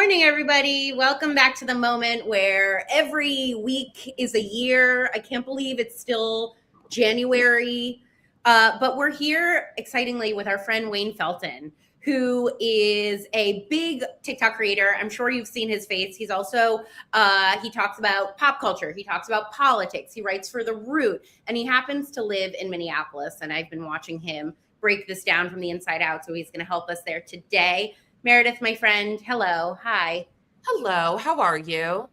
morning, everybody. Welcome back to the moment where every week is a year. I can't believe it's still January. But we're here, excitingly, with our friend Wayne Felton, who is a big TikTok creator. I'm sure you've seen his face. He's also, he talks about pop culture. He talks about politics. He writes for The Root. And he happens to live in Minneapolis. And I've been watching him break this down from the inside out. So he's going to help us there today. Meredith, my friend, hello. Hi. Hello, how are you?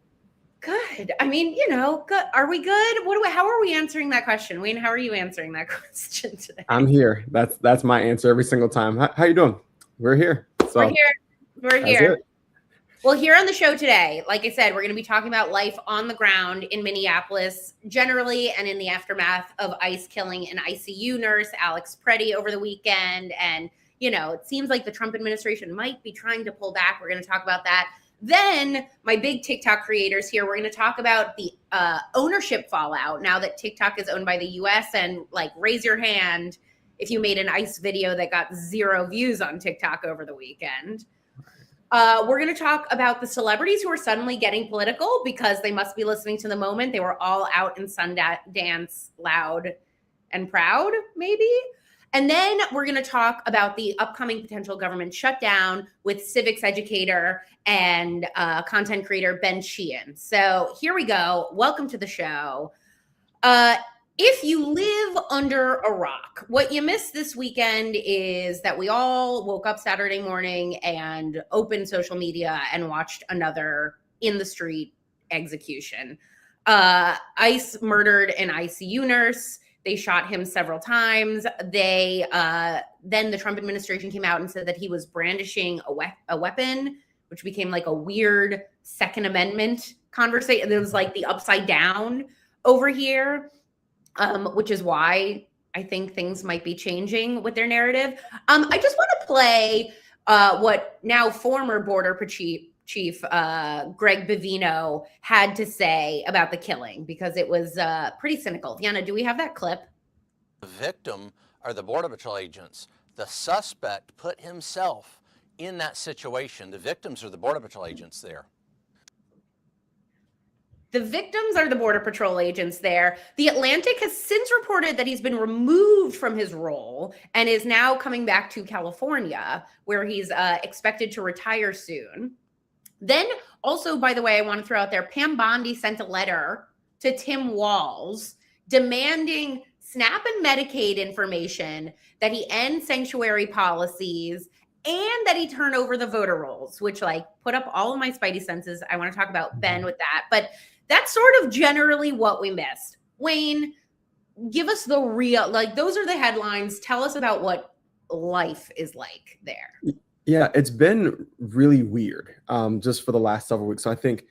Good. I mean, good. Are we good? How are we answering that question? Wayne, how are you answering that question today? I'm here. That's my answer every single time. How you doing? We're here. So We're here. Well, here on the show today, like I said, we're going to be talking about life on the ground in Minneapolis generally and in the aftermath of ICE killing an ICU nurse, Alex Preddy, over the weekend. And it seems like the Trump administration might be trying to pull back. We're going to talk about that. Then my big TikTok creators here, we're going to talk about the ownership fallout now that TikTok is owned by the US, and raise your hand if you made an ICE video that got 0 views on TikTok over the weekend. We're going to talk about the celebrities who are suddenly getting political because they must be listening to the moment. They were all out in Sundance loud and proud, maybe. And then we're going to talk about the upcoming potential government shutdown with civics educator and content creator Ben Sheehan. So here we go. Welcome to the show. If you live under a rock, what you missed this weekend is that we all woke up Saturday morning and opened social media and watched another in the street execution. ICE murdered an ICU nurse. They shot him several times. Then the Trump administration came out and said that he was brandishing a weapon, which became a weird Second Amendment conversation. It was the upside down over here, which is why I think things might be changing with their narrative. I just want to play what now former Border Chief Greg Bavino had to say about the killing, because it was pretty cynical. Deanna, do we have that clip? The victim are the Border Patrol agents. The suspect put himself in that situation. The victims are the Border Patrol agents there. The victims are the Border Patrol agents there. The Atlantic has since reported that he's been removed from his role and is now coming back to California, where he's expected to retire soon. Then also, by the way, I want to throw out there, Pam Bondi sent a letter to Tim Walz demanding SNAP and Medicaid information, that he end sanctuary policies, and that he turn over the voter rolls, which put up all of my spidey senses. I want to talk about Ben with that. But that's sort of generally what we missed. Wayne, give us the real, those are the headlines. Tell us about what life is like there. Yeah, it's been really weird just for the last several weeks. So I think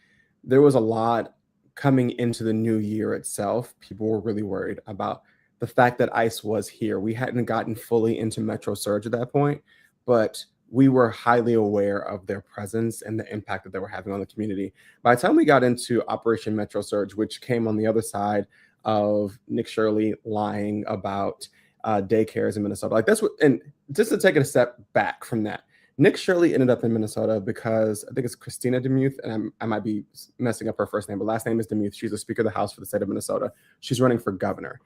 there was a lot coming into the new year itself. People were really worried about the fact that ICE was here. We hadn't gotten fully into Metro Surge at that point, but we were highly aware of their presence and the impact that they were having on the community. By the time we got into Operation Metro Surge, which came on the other side of Nick Shirley lying about daycares in Minnesota, that's what, and just to take it a step back from that, Nick Shirley ended up in Minnesota because I think it's Christina Demuth, and I might be messing up her first name, but last name is Demuth. She's the Speaker of the House for the state of Minnesota. She's running for governor.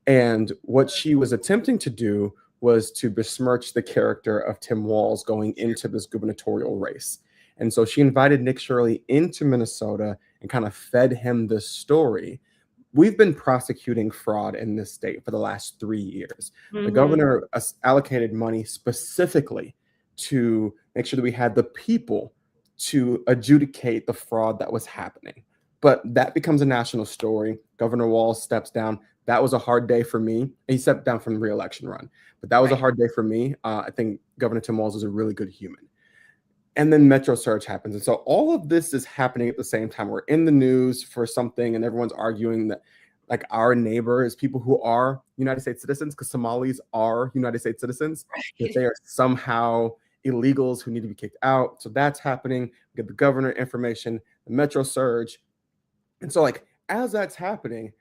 And what she was attempting to do was to besmirch the character of Tim Walz going into this gubernatorial race. And so she invited Nick Shirley into Minnesota and kind of fed him this story. We've been prosecuting fraud in this state for the last 3 years. Mm-hmm. The governor allocated money specifically to make sure that we had the people to adjudicate the fraud that was happening. But that becomes a national story. Governor Walz steps down. That was a hard day for me. He stepped down from the re-election run, but that was a hard day for me. I think Governor Tim Walz is a really good human. And then Metro Surge happens. And so all of this is happening at the same time. We're in the news for something and everyone's arguing that our neighbors, people who are United States citizens, because Somalis are United States citizens, that they are somehow illegals who need to be kicked out. So that's happening. We get the governor information, the Metro Surge. And so as that's happening,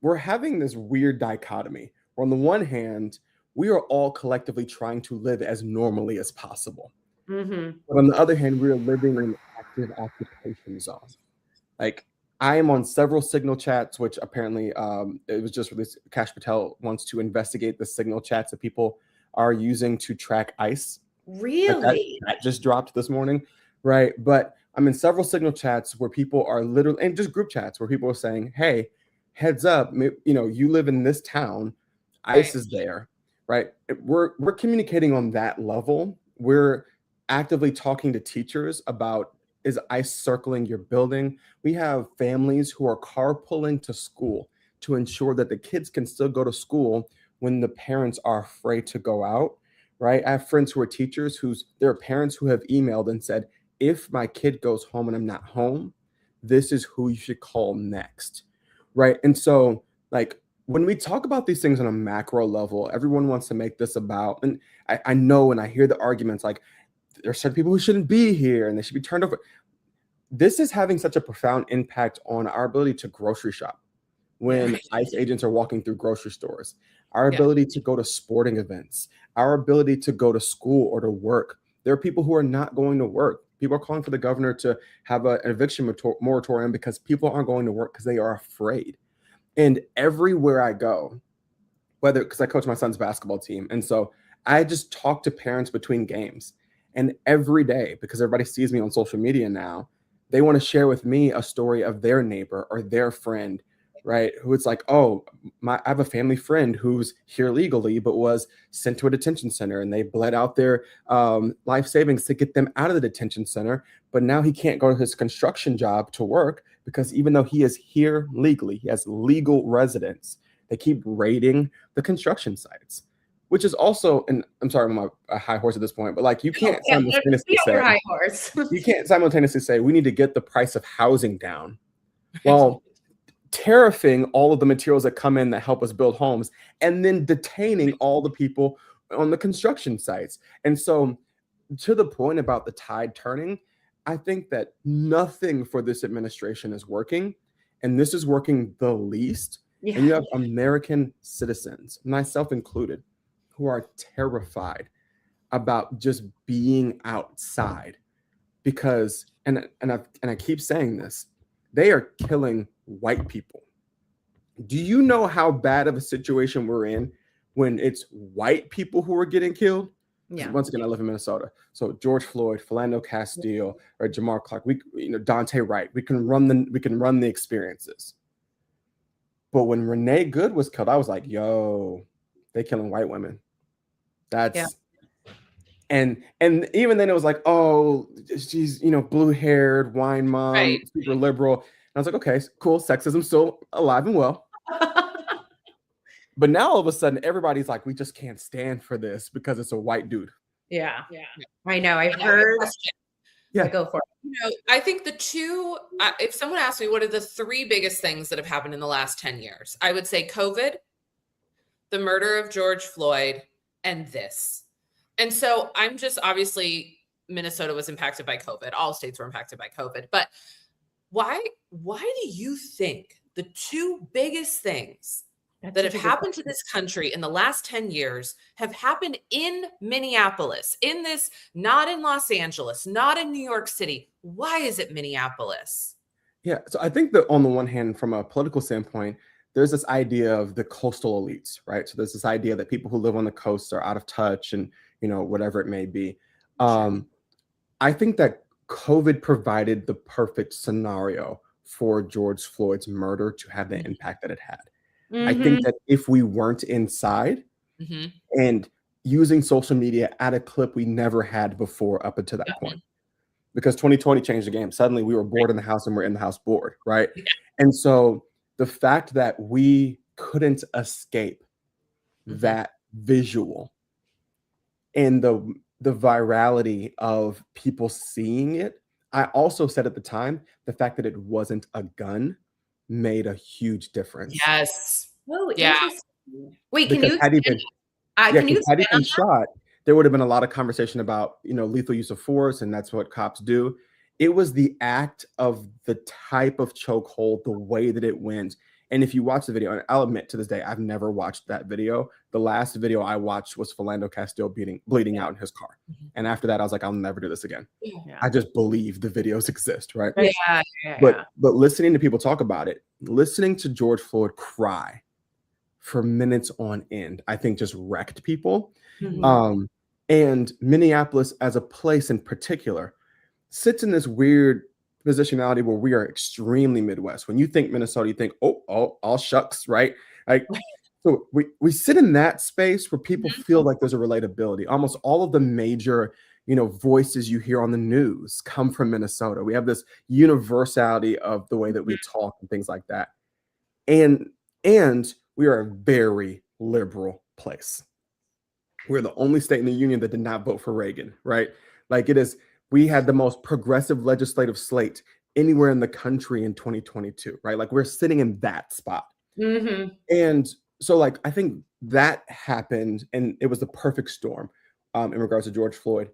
we're having this weird dichotomy where on the one hand, we are all collectively trying to live as normally as possible. Mm-hmm. But on the other hand, we're living in active occupation zone. Like, I am on several Signal chats, which apparently it was just released. Kash Patel wants to investigate the Signal chats that people are using to track ICE. Really? That just dropped this morning, right? But I'm in several Signal chats where people are literally, and just group chats where people are saying, "Hey, heads up, you live in this town, ICE is there," right? We're communicating on that level. We're actively talking to teachers about, is ICE circling your building? We have families who are carpooling to school to ensure that the kids can still go to school when the parents are afraid to go out, right? I have friends who are teachers there are parents who have emailed and said, if my kid goes home and I'm not home, this is who you should call next, right? And so, like, when we talk about these things on a macro level, everyone wants to make this about, and I know, and I hear the arguments like, there are certain people who shouldn't be here and they should be turned over. This is having such a profound impact on our ability to grocery shop when ICE agents are walking through grocery stores, our ability to go to sporting events, our ability to go to school or to work. There are people who are not going to work. People are calling for the governor to have an eviction moratorium because people aren't going to work because they are afraid. And everywhere I go, because I coach my son's basketball team, and so I just talk to parents between games. And every day, because everybody sees me on social media now, they want to share with me a story of their neighbor or their friend, right? Who it's like, oh, I have a family friend who's here legally, but was sent to a detention center, and they bled out their life savings to get them out of the detention center. But now he can't go to his construction job to work because even though he is here legally, he has legal residence, they keep raiding the construction sites. Which is also, and I'm sorry, I'm a high horse at this point, but like, you can't simultaneously say, high horse. you can't simultaneously say we need to get the price of housing down while tariffing all of the materials that come in that help us build homes, and then detaining all the people on the construction sites. And so, to the point about the tide turning, I think that nothing for this administration is working, and this is working the least. Yeah. And you have American citizens, myself included, who are terrified about just being outside because, and I keep saying this, they are killing white people. Do you know how bad of a situation we're in when it's white people who are getting killed? Yeah. Once again, I live in Minnesota. So George Floyd, Philando Castile, or Jamar Clark, Dante Wright, we can run the experiences. But when Renee Good was killed, I was like, yo, they killing white women. That's and even then it was like, oh, she's blue-haired, wine mom, super liberal. And I was like, okay, cool, sexism still alive and well. But now all of a sudden everybody's like, we just can't stand for this because it's a white dude. Yeah. I know. I've heard. Yeah, go for it. I think the two, if someone asked me what are the three biggest things that have happened in the last 10 years, I would say COVID, the murder of George Floyd, and this. And so I'm just, obviously Minnesota was impacted by COVID. All states were impacted by COVID. But why do you think the two biggest things that have happened to this country in the last 10 years have happened in Minneapolis, not in Los Angeles, not in New York City? Why is it Minneapolis? Yeah. So I think that on the one hand, from a political standpoint, there's this idea of the coastal elites, right? So there's this idea that people who live on the coast are out of touch and, whatever it may be. I think that COVID provided the perfect scenario for George Floyd's murder to have the impact that it had. Mm-hmm. I think that if we weren't inside and using social media at a clip we never had before up until that point, because 2020 changed the game. Suddenly we were bored in the house and we're in the house bored, right? Yeah. And so the fact that we couldn't escape that visual and the virality of people seeing it, I also said at the time, the fact that it wasn't a gun made a huge difference. Yes. Oh, yeah. Wait, can you had he been shot, there would have been a lot of conversation about, lethal use of force, and that's what cops do. It was the act of the type of chokehold, the way that it went, And if you watch the video, and I'll admit to this day, I've never watched that video. The last video I watched was Philando Castile bleeding out in his car. And after that, I was like, I'll never do this again. Yeah. I just believe the videos exist, right? Yeah. But listening to people talk about it, listening to George Floyd cry for minutes on end, I think just wrecked people. Mhm. And Minneapolis as a place in particular sits in this weird positionality where we are extremely Midwest. When you think Minnesota, you think, oh, all shucks, right? Like, so we sit in that space where people feel like there's a relatability. Almost all of the major, voices you hear on the news come from Minnesota. We have this universality of the way that we talk and things like that. And we are a very liberal place. We're the only state in the union that did not vote for Reagan, right? Like we had the most progressive legislative slate anywhere in the country in 2022, right? Like we're sitting in that spot. Mm-hmm. And so like, I think that happened and it was the perfect storm in regards to George Floyd.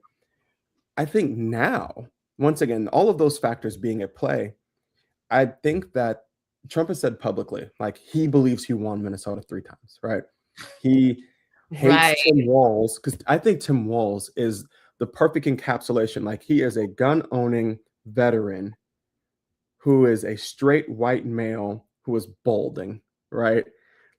I think now, once again, all of those factors being at play, I think that Trump has said publicly, like he believes he won Minnesota 3 times, right? He hates Tim Walz because I think Tim Walz is the perfect encapsulation. Like he is a gun-owning veteran who is a straight white male who is balding, right?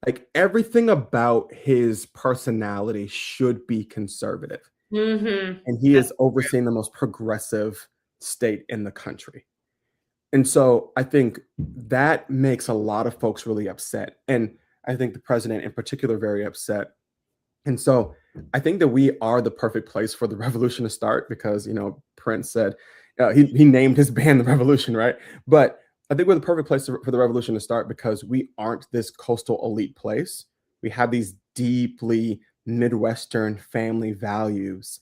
Like everything about his personality should be conservative. Mm-hmm. And he is overseeing the most progressive state in the country. And so I think that makes a lot of folks really upset. And I think the president in particular very upset. And so I think that we are the perfect place for the revolution to start because, Prince said, he named his band The Revolution, right? But I think we're the perfect place for the revolution to start because we aren't this coastal elite place. We have these deeply Midwestern family values.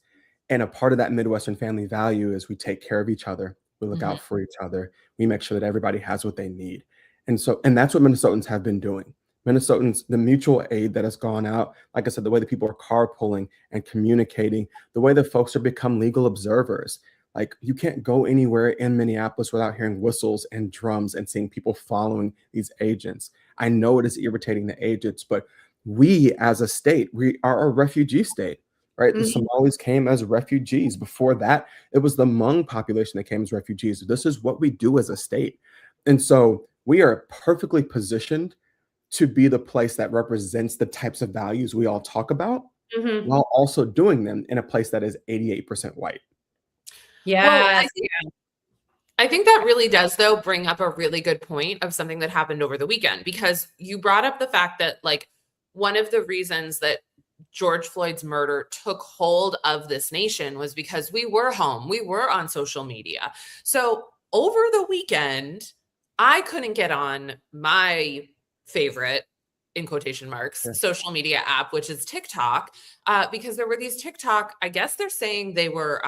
And a part of that Midwestern family value is we take care of each other. We look out for each other. We make sure that everybody has what they need. And that's what Minnesotans have been doing. Minnesotans, the mutual aid that has gone out, like I said, the way that people are carpooling and communicating, the way that folks are become legal observers. Like you can't go anywhere in Minneapolis without hearing whistles and drums and seeing people following these agents. I know it is irritating the agents, but we as a state, we are a refugee state, right? The Somalis came as refugees. Before that, it was the Hmong population that came as refugees. This is what we do as a state. And so we are perfectly positioned to be the place that represents the types of values we all talk about while also doing them in a place that is 88% white. Yeah. Well, I think that really does, though, bring up a really good point of something that happened over the weekend, because you brought up the fact that, like, one of the reasons that George Floyd's murder took hold of this nation was because we were home. We were on social media. So over the weekend, I couldn't get on my favorite, in quotation marks, social media app, which is TikTok, because there were these TikTok, I guess they're saying they were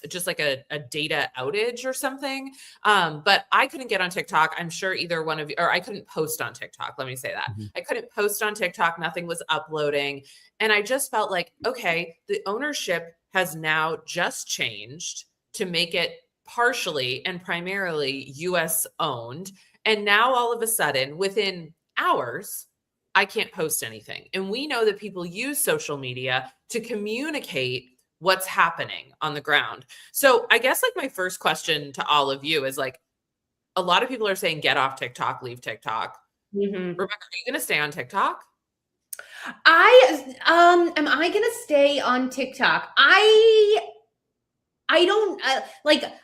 just like a data outage or something. But I couldn't get on TikTok. I'm sure either one of you, or I couldn't post on TikTok. Let me say that. I couldn't post on TikTok. Nothing was uploading. And I just felt like, okay, the ownership has now just changed to make it partially and primarily US owned. And now all of a sudden, within hours, I can't post anything. And we know that people use social media to communicate what's happening on the ground. So I guess like my first question to all of you is like, a lot of people are saying, get off TikTok, leave TikTok. Rebecca, are you going to stay on TikTok? Am I going to stay on TikTok? I don't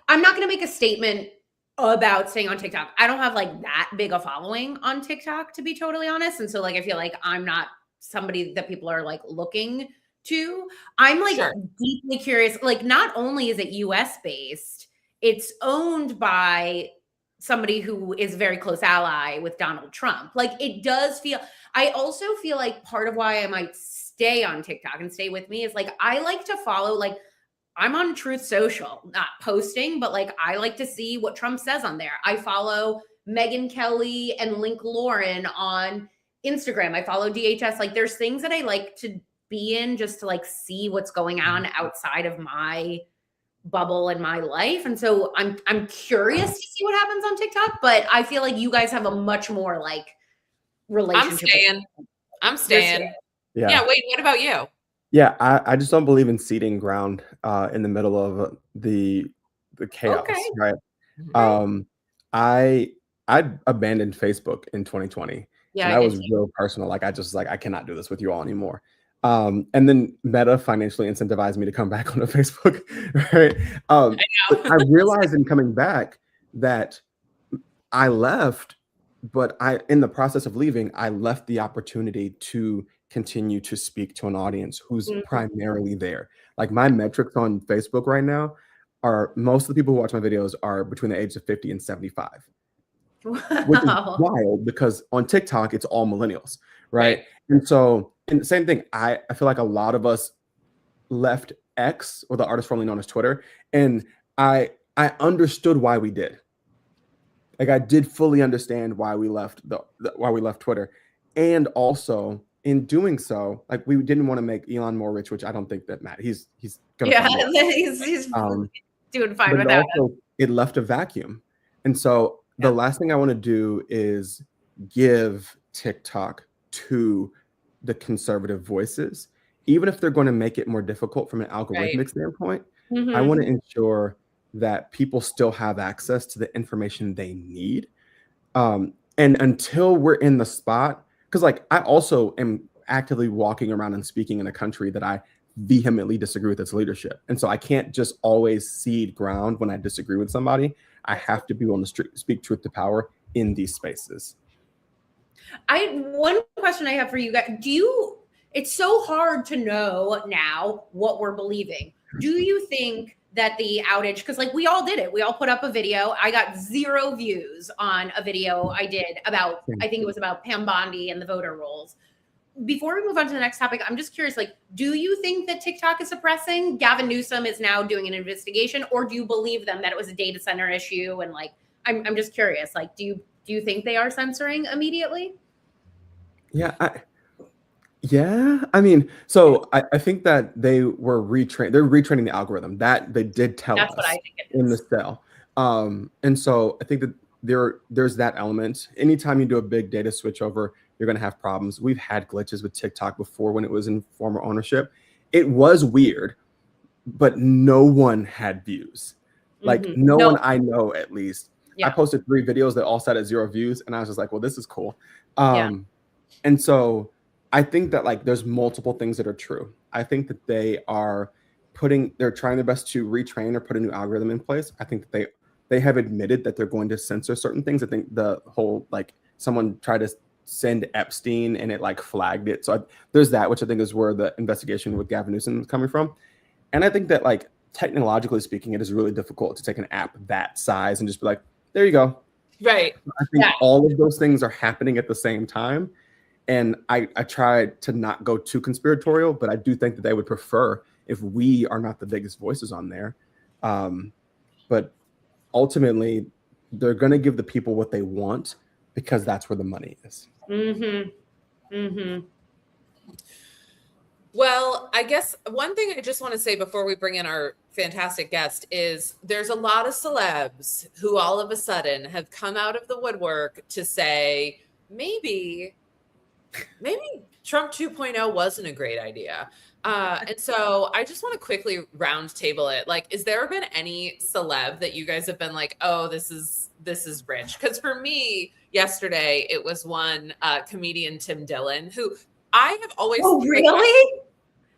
I'm not going to make a statement about staying on TikTok. I don't have like that big a following on TikTok, to be totally honest. And so like, I feel like I'm not somebody that people are like looking to. I'm like deeply curious. Like not only is it US based, it's owned by somebody who is a very close ally with Donald Trump. Like it does feel, I also feel like part of why I might stay on TikTok and stay with me is like, I like to follow, like, I'm on Truth Social, not posting, but like I like to see what Trump says on there. I follow Megyn Kelly and Link Lauren on Instagram. I follow DHS. Like there's things that I like to be in just to like see what's going on outside of my bubble in my life. And so I'm curious to see what happens on TikTok, but I feel like you guys have a much more like relationship. I'm staying. Yeah. Wait, what about you? Yeah, I just don't believe in ceding ground in the middle of the chaos, right? I abandoned Facebook in 2020, and I was real personal. Like I cannot do this with you all anymore. And then Meta financially incentivized me to come back onto Facebook, right? But I realized in coming back that I left, but in the process of leaving, I left the opportunity to continue to speak to an audience who's primarily there. Like my metrics on Facebook right now are most of the people who watch my videos are between the ages of 50 and 75. Wow. Which is wild because on TikTok, it's all millennials, right? And so, and the same thing, I feel like a lot of us left X, or the artist formerly known as Twitter, and I understood why we did. Like I did fully understand why we left why we left Twitter, and also in doing so, like we didn't want to make Elon more rich, which I don't think that matters. He's gonna he's doing fine without it. It left a vacuum, and so the last thing I want to do is give TikTok to the conservative voices, even if they're going to make it more difficult from an algorithmic standpoint. I want to ensure that people still have access to the information they need. And until we're in the spot, because like I also am actively walking around and speaking in a country that I vehemently disagree with its leadership. And so I can't just always cede ground when I disagree with somebody. I have to be willing to speak truth to power in these spaces. One question I have for you guys, it's so hard to know now what we're believing. Do you think that the outage, because like we all did it, we all put up a video. I got 0 views on a video I did about, I think it was about Pam Bondi and the voter rolls. Before we move on to the next topic, I'm just curious, like, do you think that TikTok is suppressing? Gavin Newsom is now doing an investigation, or do you believe them that it was a data center issue? And like, I'm just curious, like, do you think they are censoring immediately? Yeah, I mean, so I think that they were they're retraining the algorithm that they did tell us what I think it is. In the cell. And so I think that there's that element. Anytime you do a big data switch over, you're going to have problems. We've had glitches with TikTok before when it was in former ownership. It was weird, but no one had views. Like no one I know, at least. I posted 3 videos that all sat at 0 views, and I was just like, well, this is cool. And so I think that like there's multiple things that are true. I think that they're trying their best to retrain or put a new algorithm in place. I think that they have admitted that they're going to censor certain things. I think the whole, like, someone tried to send Epstein and it like flagged it. So there's that, which I think is where the investigation with Gavin Newsom is coming from. And I think that like technologically speaking, it is really difficult to take an app that size and just be like, there you go. Right. I think all of those things are happening at the same time. And I try to not go too conspiratorial, but I do think that they would prefer if we are not the biggest voices on there. But ultimately, they're going to give the people what they want because that's where the money is. Well, I guess one thing I just want to say before we bring in our fantastic guest is there's a lot of celebs who all of a sudden have come out of the woodwork to say, maybe Trump 2.0 wasn't a great idea. And so I just want to quickly round table it. Like, has there been any celeb that you guys have been like, oh, this is rich? Because for me, yesterday, it was one comedian, Tim Dillon, who I have always... Oh, really?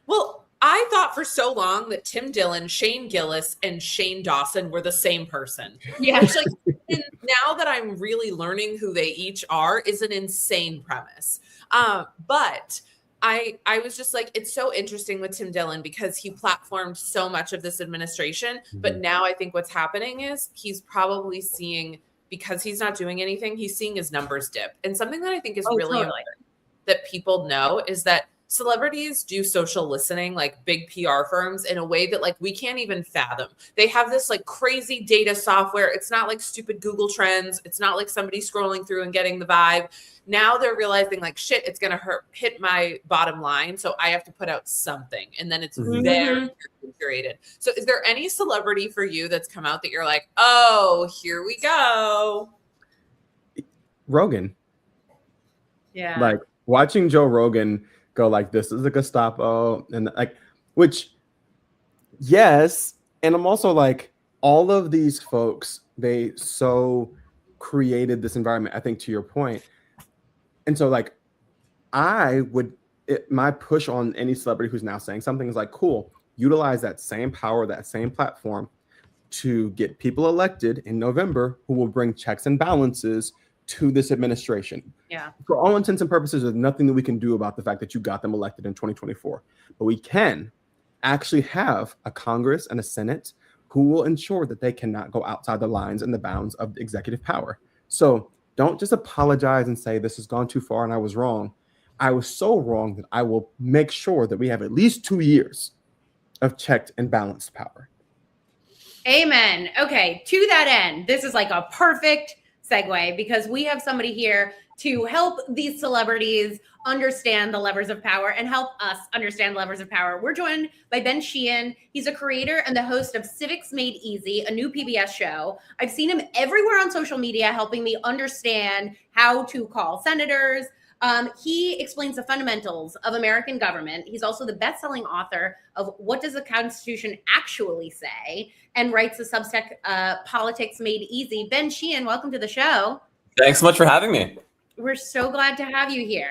Well, I thought for so long that Tim Dillon, Shane Gillis, and Shane Dawson were the same person. Yeah. Which, like, and now that I'm really learning who they each are is an insane premise. But I was just like, it's so interesting with Tim Dillon because he platformed so much of this administration. But now I think what's happening is he's probably seeing, because he's not doing anything, he's seeing his numbers dip. And something that I think is really important that people know is that celebrities do social listening, like big PR firms, in a way that like we can't even fathom. They have this like crazy data software. It's not like stupid Google Trends. It's not like somebody scrolling through and getting the vibe. Now they're realizing like, shit, it's going to hit my bottom line. So I have to put out something. And then it's very curated. So is there any celebrity for you that's come out that you're like, oh, here we go? Rogan. Yeah. Like watching Joe Rogan go like, this is a Gestapo, and like, which, yes. And I'm also like, all of these folks, they so created this environment, I think, to your point. And so like, my push on any celebrity who's now saying something is like, cool, utilize that same power, that same platform to get people elected in November who will bring checks and balances to this administration. Yeah. For all intents and purposes, there's nothing that we can do about the fact that you got them elected in 2024. But we can actually have a Congress and a Senate who will ensure that they cannot go outside the lines and the bounds of the executive power. So don't just apologize and say this has gone too far and I was wrong. I was so wrong that I will make sure that we have at least 2 years of checked and balanced power. Amen. Okay, to that end, this is like a perfect segue because we have somebody here to help these celebrities understand the levers of power and help us understand levers of power. We're joined by Ben Sheehan. He's a creator and the host of Civics Made Easy, a new PBS show. I've seen him everywhere on social media helping me understand how to call senators. He explains the fundamentals of American government. He's also the best-selling author of What Does the Constitution Actually Say? And writes the Substack Politics Made Easy. Ben Sheehan, welcome to the show. Thanks so much for having me. We're so glad to have you here.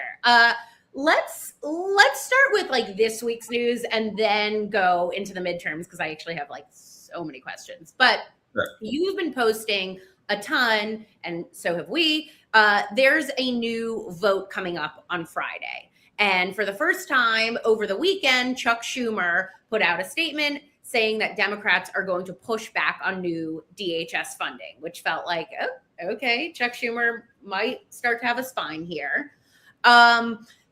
Let's start with like this week's news and then go into the midterms because I actually have like so many questions. But Sure. You've been posting a ton, and so have we. There's a new vote coming up on Friday. And for the first time over the weekend, Chuck Schumer put out a statement saying that Democrats are going to push back on new DHS funding, which felt like, oh, okay, Chuck Schumer might start to have a spine here.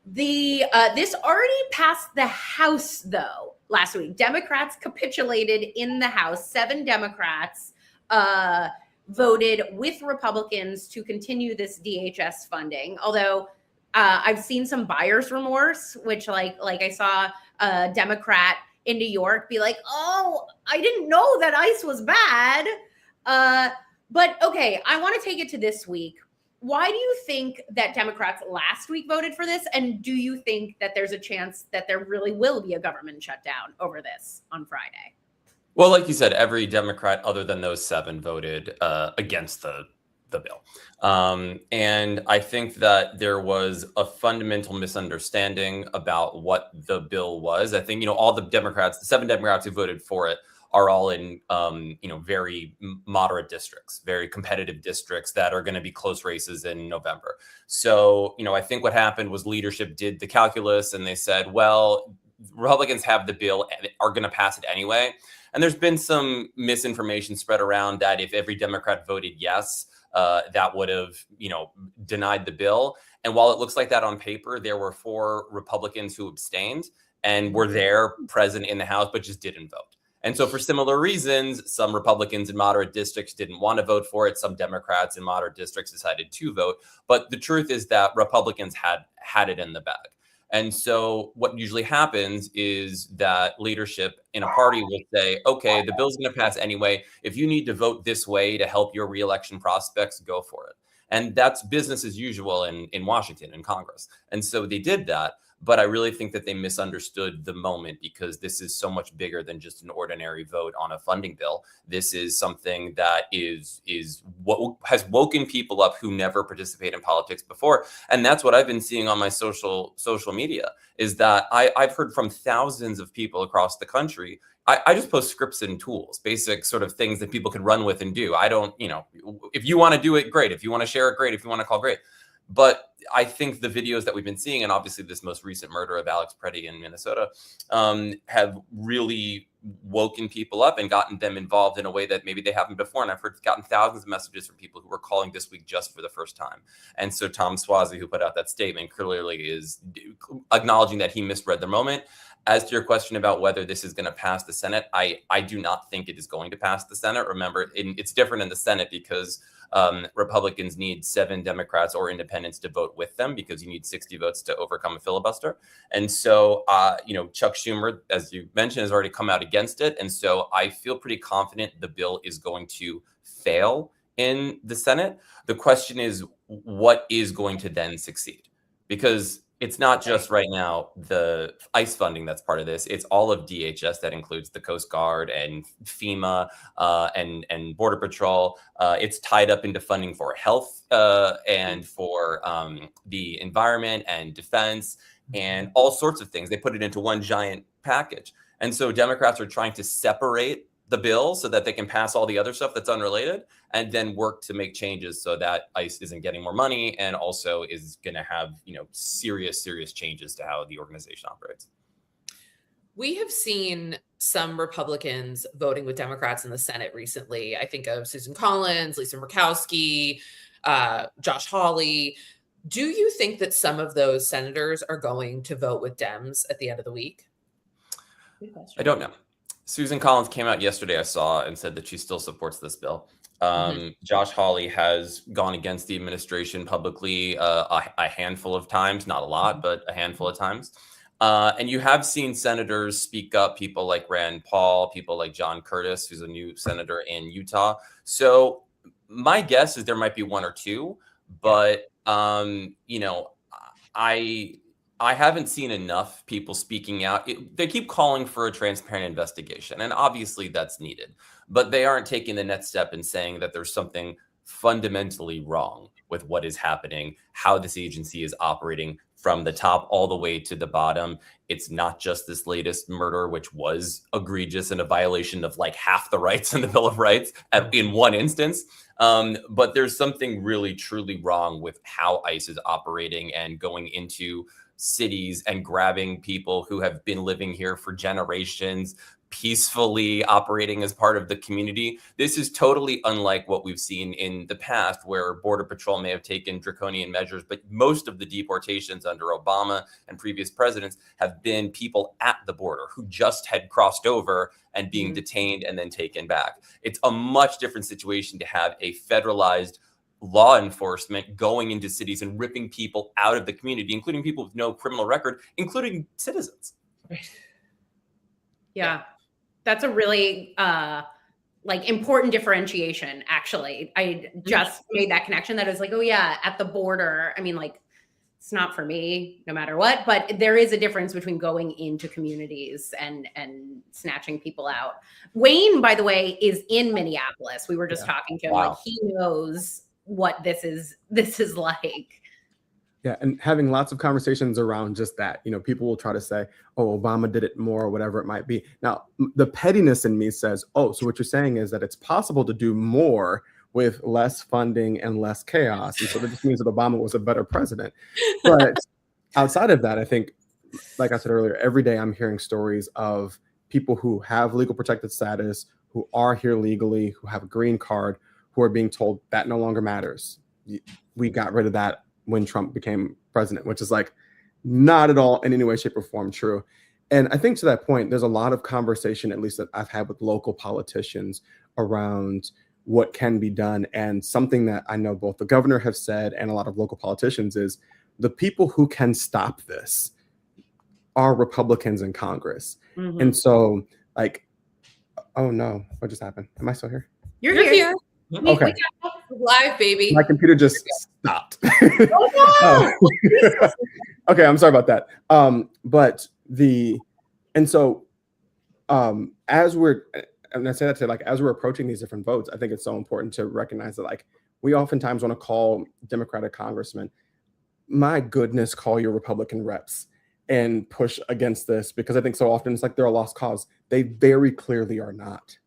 This already passed the House, though, last week. Democrats capitulated in the House. 7 Democrats voted with Republicans to continue this DHS funding. Although I've seen some buyer's remorse, which like I saw a Democrat in New York be like, oh, I didn't know that ICE was bad. But okay, I want to take it to this week. Why do you think that Democrats last week voted for this? And do you think that there's a chance that there really will be a government shutdown over this on Friday? Well, like you said, every Democrat other than those 7 voted against the bill. And I think that there was a fundamental misunderstanding about what the bill was. I think, all the Democrats, the 7 Democrats who voted for it, are all in, very moderate districts, very competitive districts that are going to be close races in November. So, I think what happened was leadership did the calculus and they said, well, Republicans have the bill and are going to pass it anyway. And there's been some misinformation spread around that if every Democrat voted yes, that would have, denied the bill. And while it looks like that on paper, there were 4 Republicans who abstained and were there present in the House, but just didn't vote. And so for similar reasons, some Republicans in moderate districts didn't want to vote for it. Some Democrats in moderate districts decided to vote. But the truth is that Republicans had it in the bag. And so what usually happens is that leadership in a party will say, okay, the bill's going to pass anyway. If you need to vote this way to help your reelection prospects, go for it. And that's business as usual in Washington, in Congress. And so they did that. But I really think that they misunderstood the moment because this is so much bigger than just an ordinary vote on a funding bill. This is something that is what has woken people up who never participate in politics before. And that's what I've been seeing on my social media is that I've heard from thousands of people across the country. I just post scripts and tools, basic sort of things that people can run with and do. I don't, if you want to do it, great. If you want to share it, great. If you want to call, great. But I think the videos that we've been seeing, and obviously this most recent murder of Alex Preddy in Minnesota, have really woken people up and gotten them involved in a way that maybe they haven't before. And I've gotten thousands of messages from people who were calling this week just for the first time. And so Tom Suozzi, who put out that statement, clearly is acknowledging that he misread the moment. As to your question about whether this is going to pass the Senate, I do not think it is going to pass the Senate. Remember, it's different in the Senate because Republicans need 7 Democrats or independents to vote with them because you need 60 votes to overcome a filibuster. And so, Chuck Schumer, as you mentioned, has already come out against it. And so I feel pretty confident the bill is going to fail in the Senate. The question is, what is going to then succeed? because it's not just right now the ICE funding that's part of this. It's all of DHS that includes the Coast Guard and FEMA and Border Patrol. It's tied up into funding for health and for the environment and defense and all sorts of things. They put it into one giant package. And so Democrats are trying to separate the bill so that they can pass all the other stuff that's unrelated and then work to make changes so that ICE isn't getting more money and also is going to have, serious changes to how the organization operates. We have seen some Republicans voting with Democrats in the Senate recently. I think of Susan Collins, Lisa Murkowski, Josh Hawley. Do you think that some of those senators are going to vote with Dems at the end of the week? I don't know. Susan Collins came out yesterday, I saw, and said that she still supports this bill. Josh Hawley has gone against the administration publicly a handful of times, not a lot, but a handful of times. And you have seen senators speak up, people like Rand Paul, people like John Curtis, who's a new senator in Utah. So my guess is there might be one or two, but, I haven't seen enough people speaking out. They keep calling for a transparent investigation, and obviously that's needed. But they aren't taking the next step and saying that there's something fundamentally wrong with what is happening, how this agency is operating from the top all the way to the bottom. It's not just this latest murder, which was egregious and a violation of like half the rights in the Bill of Rights in one instance. But there's something really, truly wrong with how ICE is operating and going into cities and grabbing people who have been living here for generations, peacefully operating as part of the community. This is totally unlike what we've seen in the past, where Border Patrol may have taken draconian measures, but most of the deportations under Obama and previous presidents have been people at the border who just had crossed over and being detained and then taken back. It's a much different situation to have a federalized law enforcement going into cities and ripping people out of the community, including people with no criminal record, including citizens. Yeah. That's a really important differentiation, actually. I just made that connection that is like, oh yeah, at the border. I mean, like, it's not for me no matter what, but there is a difference between going into communities and snatching people out. Wayne, by the way, is in Minneapolis. We were just talking to him. Wow. Like, he knows what this is like. Yeah, and having lots of conversations around just that. People will try to say, oh, Obama did it more, or whatever it might be. Now, the pettiness in me says, oh, so what you're saying is that it's possible to do more with less funding and less chaos. And so that just means that Obama was a better president. But outside of that, I think, like I said earlier, every day I'm hearing stories of people who have legal protected status, who are here legally, who have a green card, who are being told that no longer matters. We got rid of that when Trump became president, which is like not at all in any way, shape, or form true. And I think to that point, there's a lot of conversation, at least that I've had with local politicians, around what can be done. And something that I know both the governor have said and a lot of local politicians is the people who can stop this are Republicans in Congress. And so, like, oh no, what just happened? Am I still here? You're here. Okay. Live, baby. My computer just stopped. Oh, no. Okay, I'm sorry about that. As we're, and I say that to like, as we're approaching these different votes, I think it's so important to recognize that, like, we oftentimes want to call Democratic congressmen, my goodness, call your Republican reps and push against this, because I think so often it's like they're a lost cause. They very clearly are not.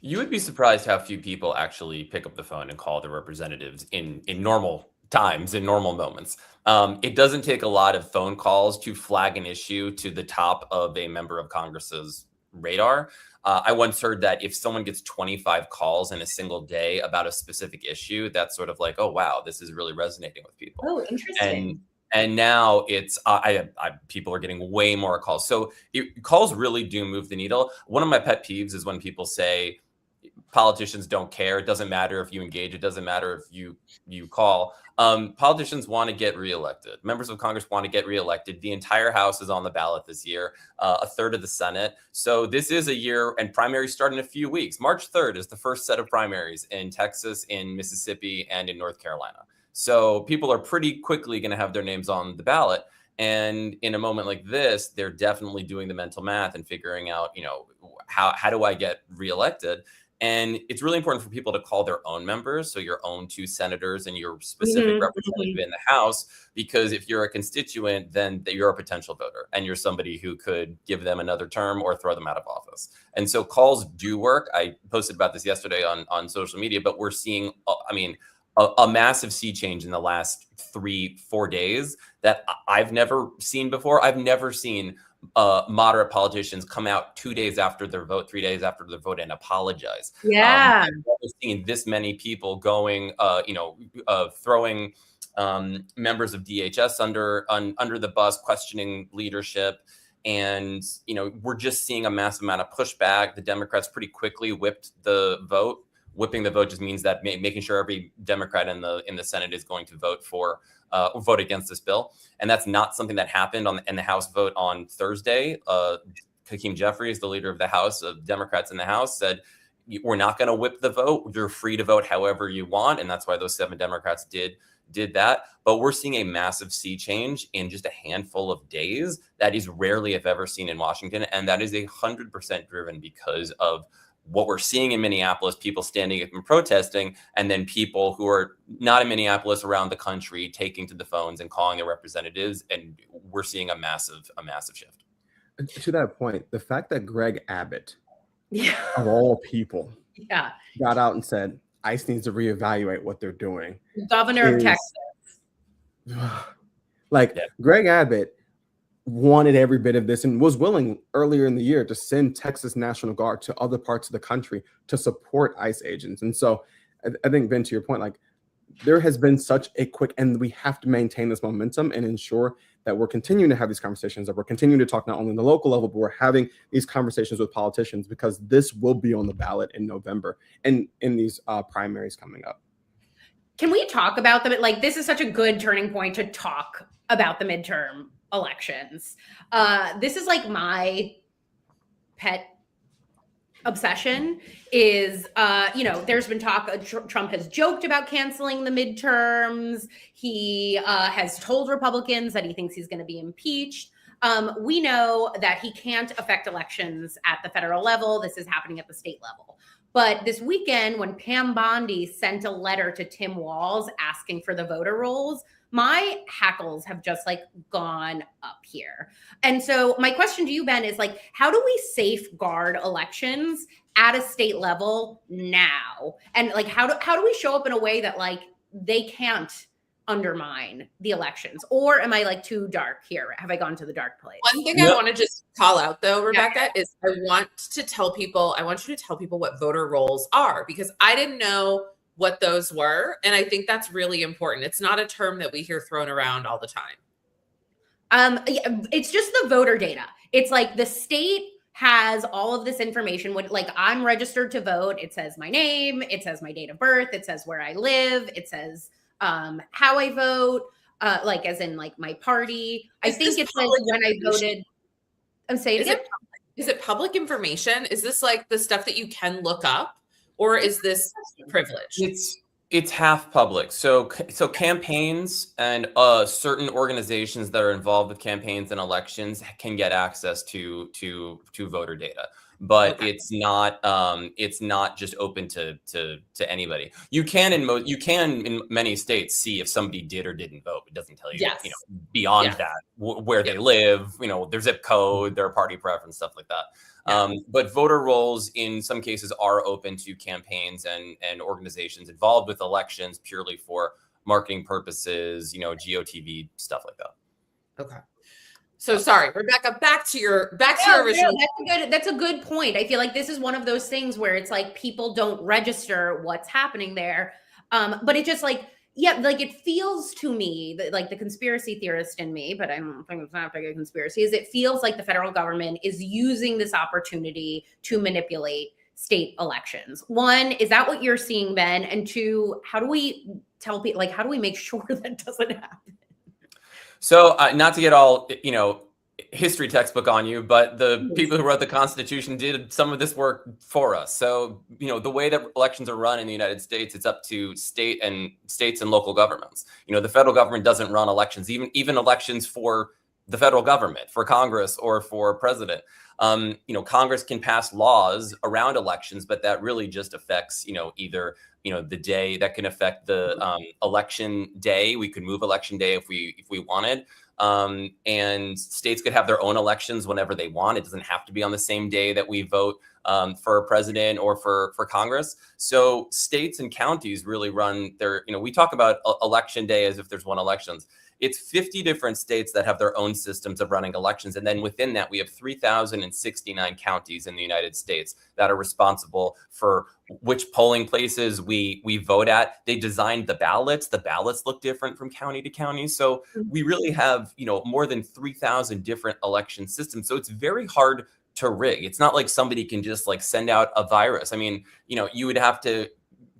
You would be surprised how few people actually pick up the phone and call their representatives in normal times, in normal moments. It doesn't take a lot of phone calls to flag an issue to the top of a member of Congress's radar. I once heard that if someone gets 25 calls in a single day about a specific issue, that's sort of like, oh, wow, this is really resonating with people. Oh, interesting. And now it's people are getting way more calls. So calls really do move the needle. One of my pet peeves is when people say politicians don't care. It doesn't matter if you engage. It doesn't matter if you call. Politicians want to get reelected. Members of Congress want to get reelected. The entire House is on the ballot this year, a third of the Senate. So this is a year, and primaries start in a few weeks. March 3rd is the first set of primaries in Texas, in Mississippi, and in North Carolina. So people are pretty quickly going to have their names on the ballot. And in a moment like this, they're definitely doing the mental math and figuring out, how do I get reelected? And it's really important for people to call their own members, so your own 2 senators and your specific representative in the House, because if you're a constituent, then you're a potential voter and you're somebody who could give them another term or throw them out of office. And so do work. I posted about this yesterday on social media, but we're seeing, a massive sea change in the last 3-4 days that I've never seen before. I've never seen moderate politicians come out 2 days after their vote, 3 days after their vote, and apologize. Yeah. I've never seen this many people going, throwing members of DHS under the bus, questioning leadership. And, we're just seeing a massive amount of pushback. The Democrats pretty quickly whipped the vote. Whipping the vote just means that making sure every Democrat in the Senate is going to vote against this bill. And that's not something that happened in the House vote on Thursday. Hakeem Jeffries, the leader of the House of Democrats in the House, said, we're not going to whip the vote. You're free to vote however you want. And that's why those 7 Democrats did that. But we're seeing a massive sea change in just a handful of days that is rarely, if ever, seen in Washington. And that is 100% driven because of what we're seeing in Minneapolis, people standing up and protesting, and then people who are not in Minneapolis around the country taking to the phones and calling their representatives. And we're seeing a massive shift. To that point, the fact that Greg Abbott, of all people, got out and said ICE needs to reevaluate what they're doing. Governor of Texas. Greg Abbott wanted every bit of this and was willing earlier in the year to send Texas National Guard to other parts of the country to support ICE agents. And so I think, Ben, to your point, there has been such a quick, and we have to maintain this momentum and ensure that we're continuing to have these conversations, that we're continuing to talk not only on the local level, but we're having these conversations with politicians, because this will be on the ballot in November and in these primaries coming up. Can we talk about them? This is such a good turning point to talk about the midterm elections. This is my pet obsession is, there's been talk, Trump has joked about canceling the midterms. He has told Republicans that he thinks he's going to be impeached. We know that he can't affect elections at the federal level. This is happening at the state level. But this weekend, when Pam Bondi sent a letter to Tim Walz asking for the voter rolls, my hackles have just gone up here. And so my question to you, Ben, is how do we safeguard elections at a state level now? And how do we show up in a way that they can't undermine the elections? Or am I too dark here? Have I gone to the dark place? One thing I want to just call out though, Rebecca, is I want you to tell people what voter rolls are, because I didn't know what those were. And I think that's really important. It's not a term that we hear thrown around all the time. It's just the voter data. It's the state has all of this information. I'm registered to vote. It says my name. It says my date of birth. It says where I live. It says how I vote, as in my party. I think it says when I voted. I'm saying is it public information? Is this the stuff that you can look up? Or is this privilege? It's half public. So campaigns and certain organizations that are involved with campaigns and elections can get access to voter data, but it's not just open to anybody. You can in many states see if somebody did or didn't vote. It doesn't tell you, beyond that where they live, their zip code, their party preference, stuff like that. But voter rolls in some cases are open to campaigns and organizations involved with elections purely for marketing purposes, GOTV, stuff like that. Okay. So sorry, Rebecca, back to your original. That's a good point. I feel this is one of those things where it's people don't register what's happening there. But it just it feels to me that the conspiracy theorist in me, but I don't think it's not big a conspiracy, is it feels like the federal government is using this opportunity to manipulate state elections. One, is that what you're seeing, Ben? And two, how do we tell people, how do we make sure that doesn't happen? So not to get all, history textbook on you, but the people who wrote the Constitution did some of this work for us. So, the way that elections are run in the United States, it's up to states and local governments. The federal government doesn't run elections, even elections for the federal government, for Congress or for president. Congress can pass laws around elections, but that really just affects, either the day. That can affect the election day. We could move election day if we wanted. And states could have their own elections whenever they want. It doesn't have to be on the same day that we vote for a president or for Congress. So states and counties really run their, we talk about election day as if there's one elections. It's 50 different states that have their own systems of running elections. And then within that, we have 3,069 counties in the United States that are responsible for which polling places we vote at. They designed the ballots. The ballots look different from county to county. So we really have, more than 3,000 different election systems. So it's very hard to rig. It's not like somebody can just send out a virus. I mean, you would have to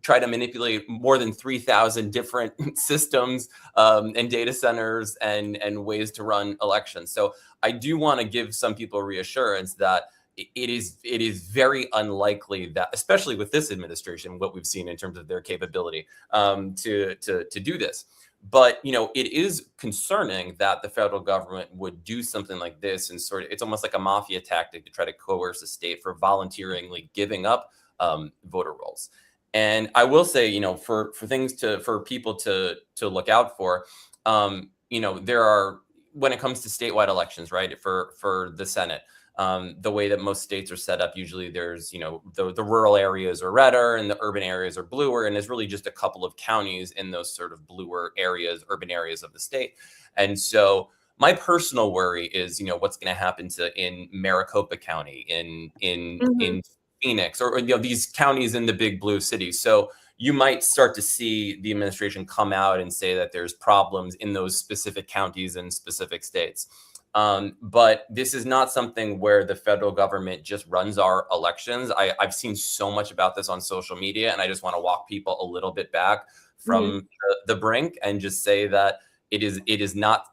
try to manipulate more than 3,000 different systems and data centers and ways to run elections. So I do want to give some people reassurance that it is very unlikely that, especially with this administration, what we've seen in terms of their capability to do this. But it is concerning that the federal government would do something like this, and it's almost like a mafia tactic to try to coerce a state for voluntarily giving up voter rolls. And I will say, for people to look out for, there are, when it comes to statewide elections, right, for the Senate, the way that most states are set up, usually there's, the rural areas are redder and the urban areas are bluer. And there's really just a couple of counties in those sort of bluer areas, urban areas of the state. And so my personal worry is, what's going to happen in Maricopa County, in Phoenix, or these counties in the big blue cities. So you might start to see the administration come out and say that there's problems in those specific counties and specific states. But this is not something where the federal government just runs our elections. I've seen so much about this on social media, and I just want to walk people a little bit back from the brink and just say that it is not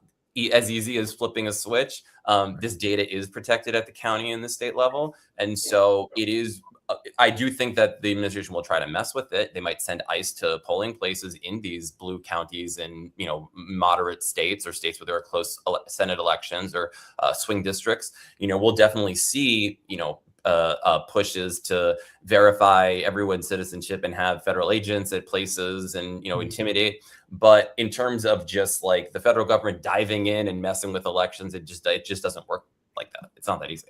as easy as flipping a switch. This data is protected at the county and the state level. And so it is, I do think that the administration will try to mess with it. They might send ICE to polling places in these blue counties and, moderate states or states where there are close Senate elections or swing districts. We'll definitely see, pushes to verify everyone's citizenship and have federal agents at places and, intimidate. But in terms of just the federal government diving in and messing with elections, it just doesn't work like that. It's not that easy.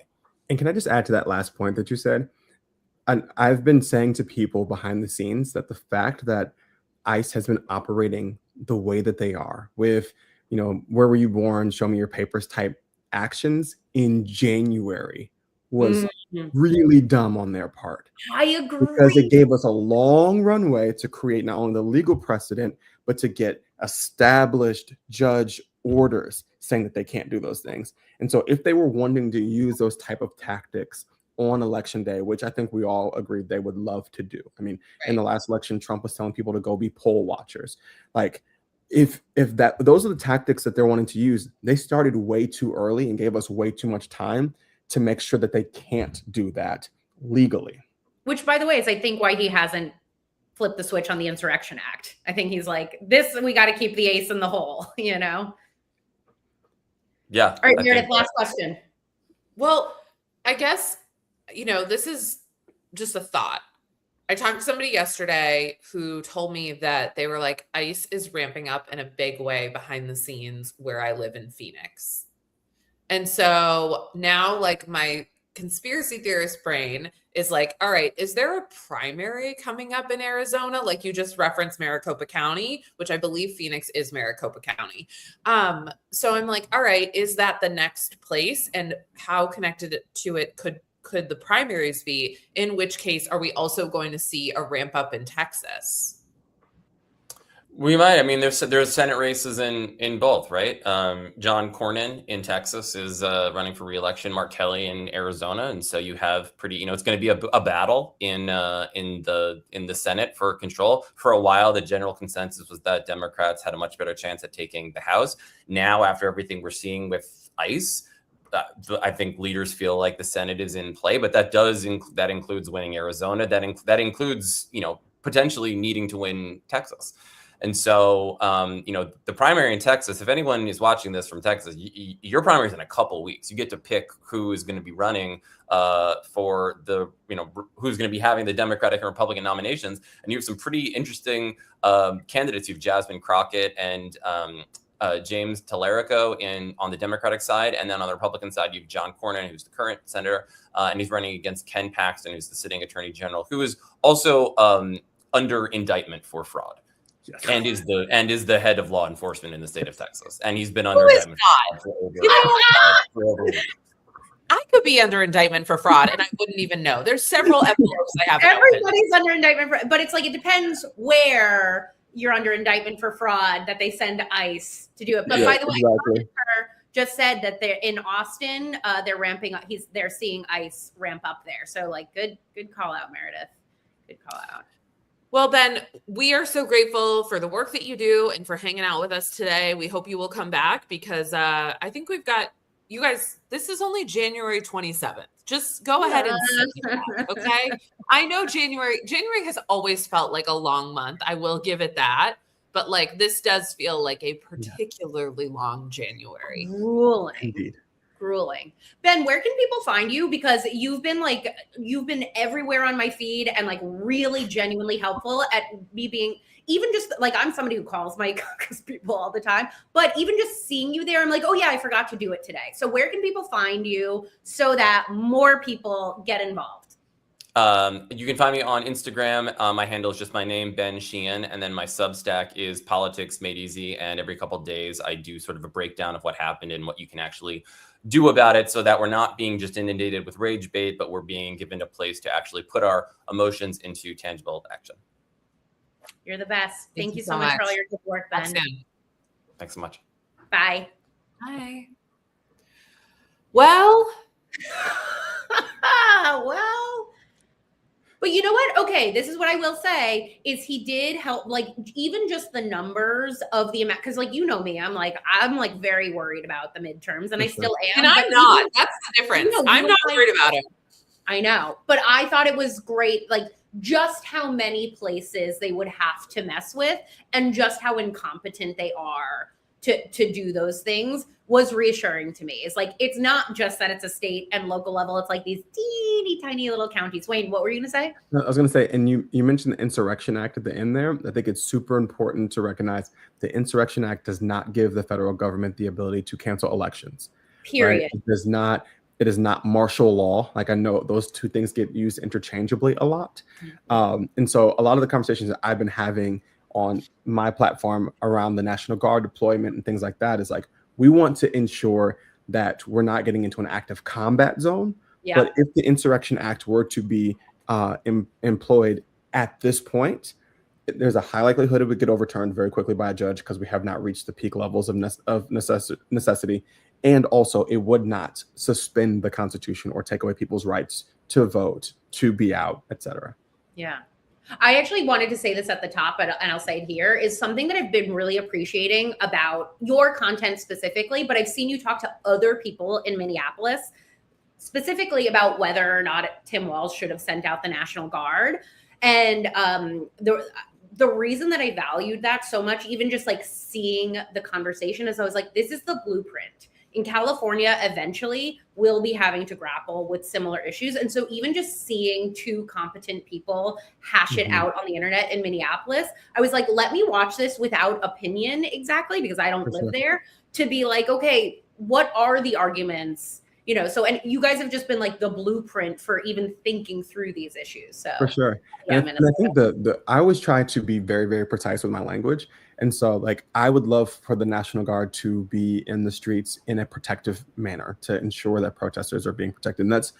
And can I just add to that last point that you said? And I've been saying to people behind the scenes that the fact that ICE has been operating the way that they are with, where were you born? Show me your papers type actions in January was really dumb on their part. I agree. Because it gave us a long runway to create not only the legal precedent, but to get established judge orders saying that they can't do those things. And so if they were wanting to use those type of tactics on election day, which I think we all agreed they would love to do. I mean, in the last election, Trump was telling people to go be poll watchers. If those are the tactics that they're wanting to use, they started way too early and gave us way too much time to make sure that they can't do that legally. Which, by the way, is I think why he hasn't flipped the switch on the Insurrection Act. I think he's like, this, we got to keep the ace in the hole, Yeah. All right, Meredith, last question. Well, I guess, this is just a thought. I talked to somebody yesterday who told me that they were like, ICE is ramping up in a big way behind the scenes where I live in Phoenix. And so now my conspiracy theorist brain is like, all right, is there a primary coming up in Arizona? Like you just referenced Maricopa County, which I believe Phoenix is Maricopa County. So I'm like, all right, is that the next place? And how connected to it could the primaries be? In which case, are we also going to see a ramp up in Texas? We might. I mean, there's Senate races in both, right? John Cornyn in Texas is running for re-election. Mark Kelly in Arizona, and so you have pretty. It's going to be a battle in the Senate for control. For a while, the general consensus was that Democrats had a much better chance at taking the House. Now, after everything we're seeing with ICE, I think leaders feel like the Senate is in play, but that includes winning Arizona. That includes, potentially needing to win Texas. And so, the primary in Texas, if anyone is watching this from Texas, your primary is in a couple weeks. You get to pick who is going to be running for the, who's going to be having the Democratic and Republican nominations. And you have some pretty interesting candidates. You have Jasmine Crockett and James Tallarico on the Democratic side. And then on the Republican side, you have John Cornyn, who's the current senator, and he's running against Ken Paxton, who's the sitting attorney general, who is also under indictment for fraud. Yes. And is the head of law enforcement in the state of Texas, and he's been under indictment for over a week. I could be under indictment for fraud, and I wouldn't even know. There's several envelopes I have. Everybody's under indictment but it's like it depends where you're under indictment for fraud that they send ICE to do it. But by the way, exactly. Just said that they're in Austin. They're ramping up. They're seeing ICE ramp up there. So good call out, Meredith. Good call out. Well, Ben, we are so grateful for the work that you do and for hanging out with us today. We hope you will come back because I think we've got you guys. This is only January 27th. Just go ahead and sit back, okay? I know January has always felt like a long month. I will give it that. But this does feel like a particularly long January. Grueling. Indeed. Grueling. Ben, where can people find you? Because you've been everywhere on my feed and really genuinely helpful at me being even just I'm somebody who calls my people all the time, but even just seeing you there, I'm like, oh yeah, I forgot to do it today. So where can people find you so that more people get involved? You can find me on Instagram. My handle is just my name, Ben Sheehan. And then my Substack is Politics Made Easy. And every couple of days, I do sort of a breakdown of what happened and what you can actually do about it so that we're not being just inundated with rage bait, but we're being given a place to actually put our emotions into tangible action. You're the best. Thank you so much for all your good work, Ben. Thanks so much. Bye. Bye. Well, but you know what? Okay, this is what I will say is he did help, even just the numbers of the amount, because you know me, I'm very worried about the midterms, and I still am. And I'm not. That's the difference. I'm not worried about it. I know, but I thought it was great, just how many places they would have to mess with, and just how incompetent they are to do those things was reassuring to me. It's it's not just that it's a state and local level. It's these teeny tiny little counties. Wayne, what were you going to say? I was going to say, and you mentioned the Insurrection Act at the end there. I think it's super important to recognize the Insurrection Act does not give the federal government the ability to cancel elections. Period. Right? It is not martial law. I know those two things get used interchangeably a lot. And so a lot of the conversations that I've been having on my platform around the National Guard deployment and things like that is we want to ensure that we're not getting into an active combat zone. Yeah. But if the Insurrection Act were to be employed at this point, there's a high likelihood it would get overturned very quickly by a judge because we have not reached the peak levels of necessity. And also, it would not suspend the Constitution or take away people's rights to vote, to be out, etc. Yeah. I actually wanted to say this at the top, and I'll say it here, is something that I've been really appreciating about your content specifically, but I've seen you talk to other people in Minneapolis, specifically about whether or not Tim Walz should have sent out the National Guard. And the reason that I valued that so much, even just seeing the conversation, is I was this is the blueprint. In California, eventually, we'll be having to grapple with similar issues. And so even just seeing two competent people hash it out on the internet in Minneapolis, I was let me watch this without opinion exactly, because I don't live there, to be okay, what are the arguments? So, and you guys have just been the blueprint for even thinking through these issues. So for sure. Yeah, and I think I always try to be very, very precise with my language. And so I would love for the National Guard to be in the streets in a protective manner to ensure that protesters are being protected. And that's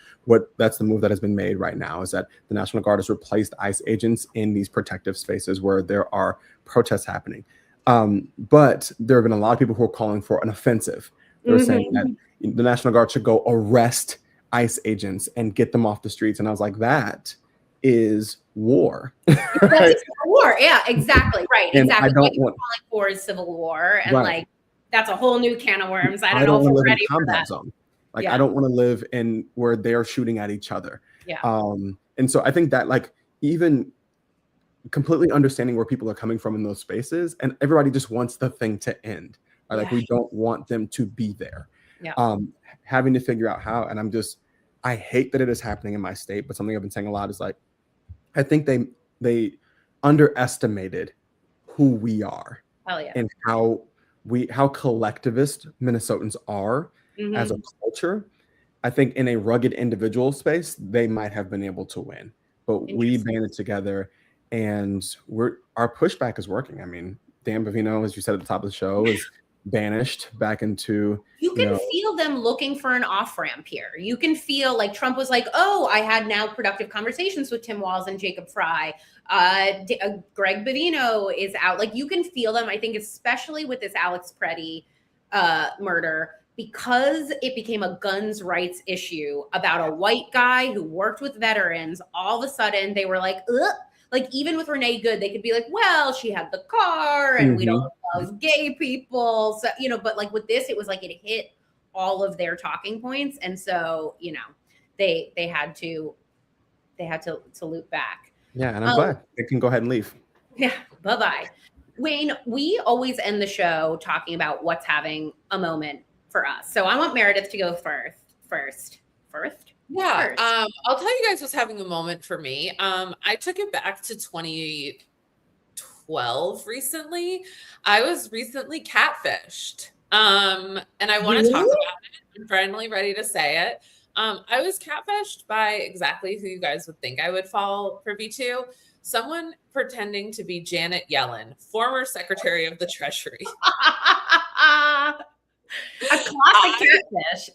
the move that has been made right now, is that the National Guard has replaced ICE agents in these protective spaces where there are protests happening. But there have been a lot of people who are calling for an offensive. They're saying that the National Guard should go arrest ICE agents and get them off the streets. And I was that is war. Right? War. Yeah, exactly. Right. And exactly. I don't what you're calling for is civil war. And that's a whole new can of worms. I don't know if we're ready for that. Zone. Like, Yeah. I don't want to live in where they're shooting at each other. Yeah. And so I think that, like, even completely understanding where people are coming from in those spaces, and everybody just wants the thing to end. Right? Like, we don't want them to be there. Yeah. Having to figure out how, and I hate that it is happening in my state, but something I've been saying a lot is, like, I think they underestimated who we are. Hell yeah. And how collectivist Minnesotans are as a culture. I think in a rugged individual space, they might have been able to win, but we banded together, and our pushback is working. I mean, Dan Bavino, as you said at the top of the show, is banished back into. You can feel them looking for an off ramp here. You can feel like Trump was like, "Oh, I had now productive conversations with Tim Walz and Jacob Fry. Greg Bavino is out." Like, you can feel them. I think especially with this Alex Preddy murder, because it became a guns rights issue about a white guy who worked with veterans. All of a sudden, they were like, ugh. Like, even with Renee Good, they could be like, well, she had the car and we don't love gay people. So, but like with this, it was like it hit all of their talking points. And so, they had to loop back. Yeah. And I'm glad they can go ahead and leave. Yeah. Bye-bye. Wayne, we always end the show talking about what's having a moment for us. So I want Meredith to go first. Yeah. I'll tell you guys what's having a moment for me. I took it back to 2012 recently. I was recently catfished. And I want to talk about it. I'm finally ready to say it. I was catfished by exactly who you guys would think I would fall privy to. Someone pretending to be Janet Yellen, former Secretary of the Treasury.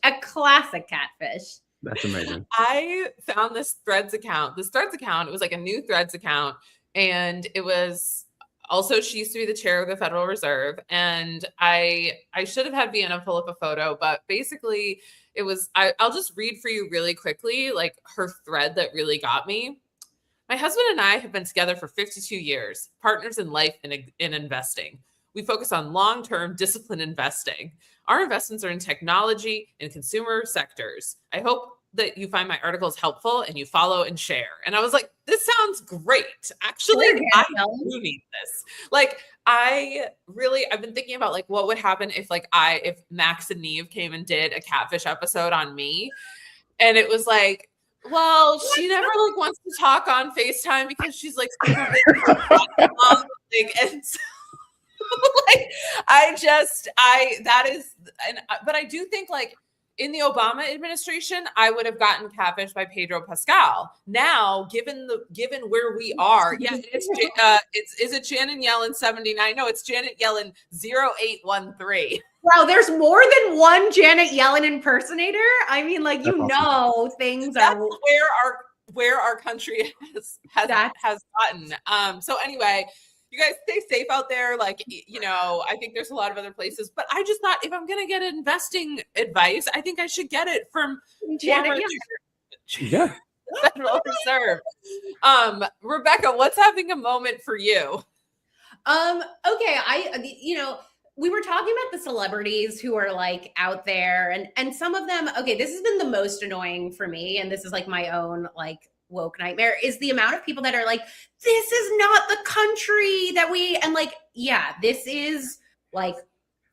A classic catfish. That's amazing. I found this Threads account. It was like a new Threads account. And it was also, she used to be the chair of the Federal Reserve. And I should have had Vienna pull up a photo, but basically it was, I'll just read for you really quickly, like her thread that really got me. My husband and I have been together for 52 years, partners in life and in investing. We focus on long-term disciplined investing. Our investments are in technology and consumer sectors. I hope that you find my articles helpful and you follow and share. And I was like, this sounds great. Actually, I do need this. Like, I've been thinking about like what would happen if Max and Neve came and did a catfish episode on me. And it was like, well, she never like wants to talk on FaceTime because she's like super big. And so, but I do think like in the Obama administration, I would have gotten catfished by Pedro Pascal. Now, given where we are, is it Janet Yellen 79? No, it's Janet Yellen 0813. Wow, there's more than one Janet Yellen impersonator. I mean, like, things That's are where our country has gotten. So anyway, you guys stay safe out there. Like, I think there's a lot of other places, but I just thought if I'm going to get investing advice, I think I should get it from Janet Yeah. Federal Reserve. Rebecca, what's having a moment for you? Okay. We were talking about the celebrities who are like out there and some of them, okay, this has been the most annoying for me. And this is like my own like woke nightmare, is the amount of people that are like, this is not the country that this is like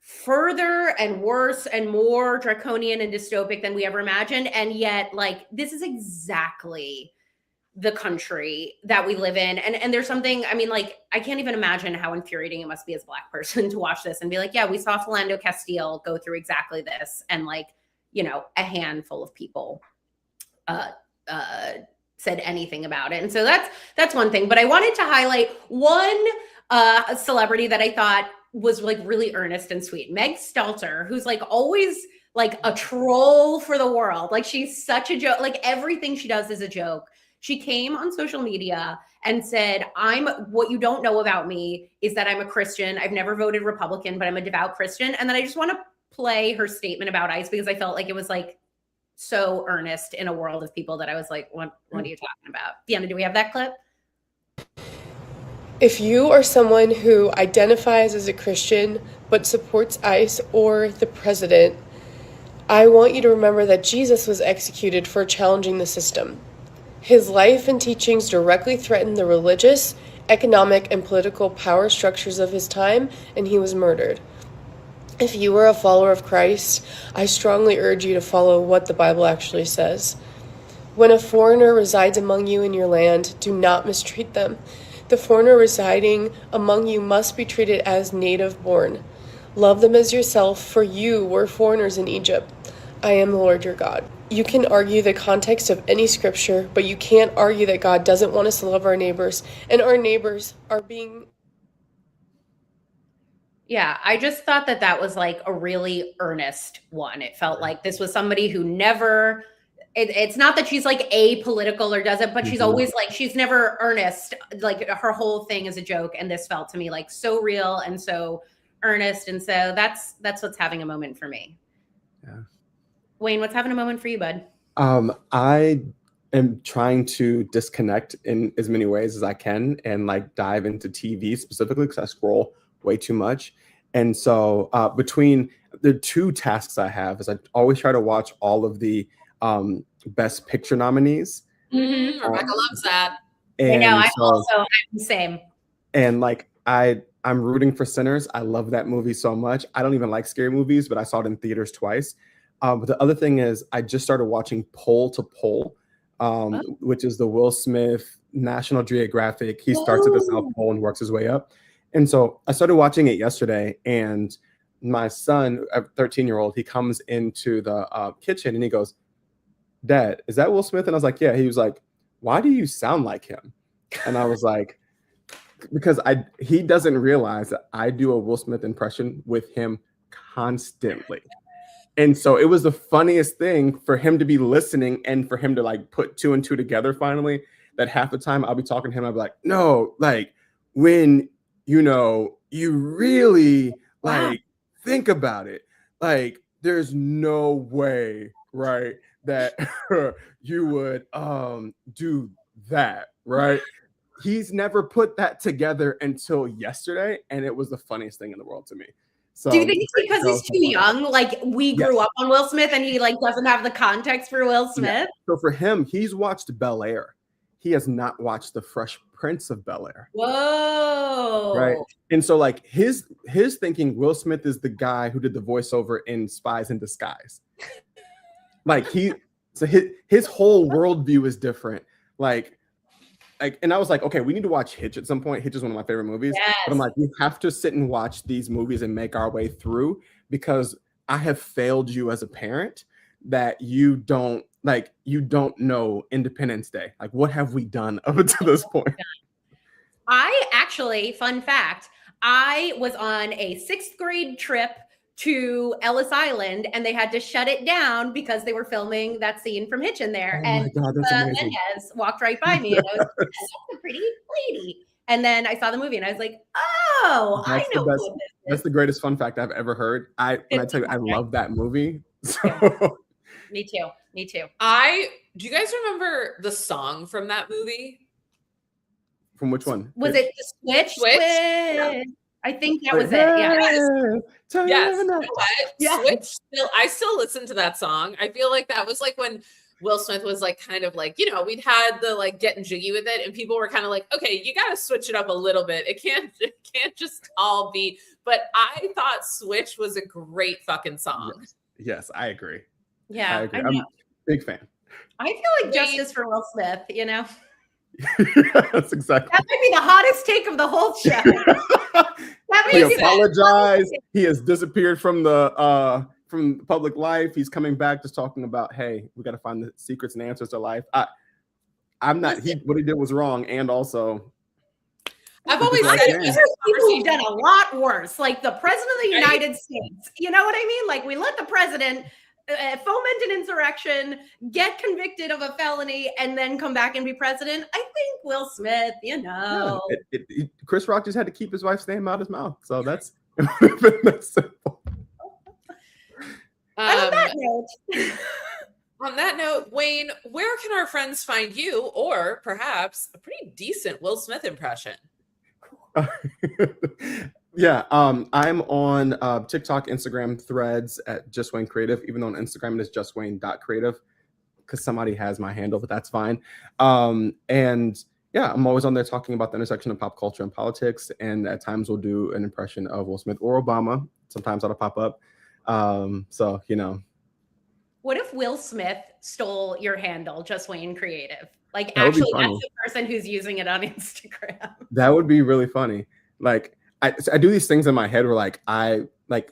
further and worse and more draconian and dystopic than we ever imagined. And yet like, this is exactly the country that we live in. And there's something, I mean, like, I can't even imagine how infuriating it must be as a Black person to watch this and be like, yeah, we saw Philando Castile go through exactly this. And like, a handful of people said anything about it. And so that's one thing. But I wanted to highlight one celebrity that I thought was like really earnest and sweet. Meg Stelter, who's like always like a troll for the world. Like, she's such a joke. Like, everything she does is a joke. She came on social media and said, what you don't know about me is that I'm a Christian. I've never voted Republican, but I'm a devout Christian. And then I just want to play her statement about ICE because I felt like it was like so earnest in a world of people that I was like, what are you talking about? Deanna, do we have that clip? If you are someone who identifies as a Christian but supports ICE or the president, I want you to remember that Jesus was executed for challenging the system. His life and teachings directly threatened the religious, economic, and political power structures of his time, and he was murdered. If you are a follower of Christ, I strongly urge you to follow what the Bible actually says. When a foreigner resides among you in your land, do not mistreat them. The foreigner residing among you must be treated as native born. Love them as yourself, for you were foreigners in Egypt. I am the Lord your God. You can argue the context of any scripture, but you can't argue that God doesn't want us to love our neighbors, and our neighbors are being... Yeah, I just thought that that was like a really earnest one. It felt like this was somebody who never... It's not that she's like apolitical or doesn't, but she's always like, she's never earnest. Like her whole thing is a joke. And this felt to me like so real and so earnest. And so that's what's having a moment for me. Yeah. Wayne, what's having a moment for you, bud? I am trying to disconnect in as many ways as I can and like dive into TV specifically because I scroll way too much. And so between the two tasks I have is I always try to watch all of the Best Picture nominees. Rebecca loves that. I know. I'm the same. And like I'm rooting for Sinners. I love that movie so much. I don't even like scary movies, but I saw it in theaters twice. But the other thing is I just started watching Pole to Pole, which is the Will Smith National Geographic. He starts at the South Pole and works his way up. And so I started watching it yesterday, and my son, a 13-year-old, he comes into the kitchen and he goes, "Dad, is that Will Smith?" And I was like, "Yeah." He was like, "Why do you sound like him?" And I was like, because he doesn't realize that I do a Will Smith impression with him constantly. And so it was the funniest thing for him to be listening and for him to like put two and two together finally, that half the time I'll be talking to him, I'll be like, "No, like when, you really like think about it, like there's no way, right, that you would do that, right?" He's never put that together until yesterday, and it was the funniest thing in the world to me. So do you think it's because he's too young? Like we grew up on Will Smith and he like doesn't have the context for Will Smith? Yeah. So for him, he's watched Bel Air. He has not watched The Fresh Prince of Bel Air. Whoa. Right. And so like his thinking Will Smith is the guy who did the voiceover in Spies in Disguise. Like his whole worldview is different. Like, and I was like, okay, we need to watch Hitch at some point. Hitch is one of my favorite movies. Yes. But I'm like, we have to sit and watch these movies and make our way through, because I have failed you as a parent that you don't know Independence Day. Like, what have we done up until this point? I actually, fun fact, I was on a 6th grade trip to Ellis Island, and they had to shut it down because they were filming that scene from Hitch in there. Oh and my God, that's amazing. Menez walked right by me, and I was like, "That's a pretty lady." And then I saw the movie, and I was like, "Oh, I know who this is." That's the greatest fun fact I've ever heard. When I tell you, I love that movie. So. Me too. Do you guys remember the song from that movie? From which one? Was it the Switch? Yeah. I think that was it. Yeah. Yes. You know what? Yeah. Switch. I still listen to that song. I feel like that was like when Will Smith was like kind of like, we'd had the like getting jiggy with it, and people were kind of like, okay, you got to switch it up a little bit. It can't just all be. But I thought Switch was a great fucking song. Yes, I agree. Yeah, I agree. I'm a big fan. I feel like justice for Will Smith, That's exactly. That might be the hottest take of the whole show. He apologized. He has disappeared from the public life. He's coming back, just talking about, hey, we got to find the secrets and answers to life. I'm not. What he did was wrong, and also, I've always said these are people who've done a lot worse. Like the president of the United States. You know what I mean? Like we let the president foment an insurrection, get convicted of a felony, and then come back and be president. I think Will Smith, Chris Rock just had to keep his wife's name out of his mouth. So that's simple. On that note, Wayne, where can our friends find you, or perhaps a pretty decent Will Smith impression? Yeah, I'm on TikTok, Instagram, Threads at Just Wayne Creative, even though on Instagram it is justwayne.creative because somebody has my handle, but that's fine. And yeah, I'm always on there talking about the intersection of pop culture and politics, and at times we'll do an impression of Will Smith or Obama. Sometimes that'll pop up. So, you know. What if Will Smith stole your handle, Just Wayne Creative? Like, That would be actually, funny. that's the person who's using it on Instagram. That would be really funny. Like, I do these things in my head where like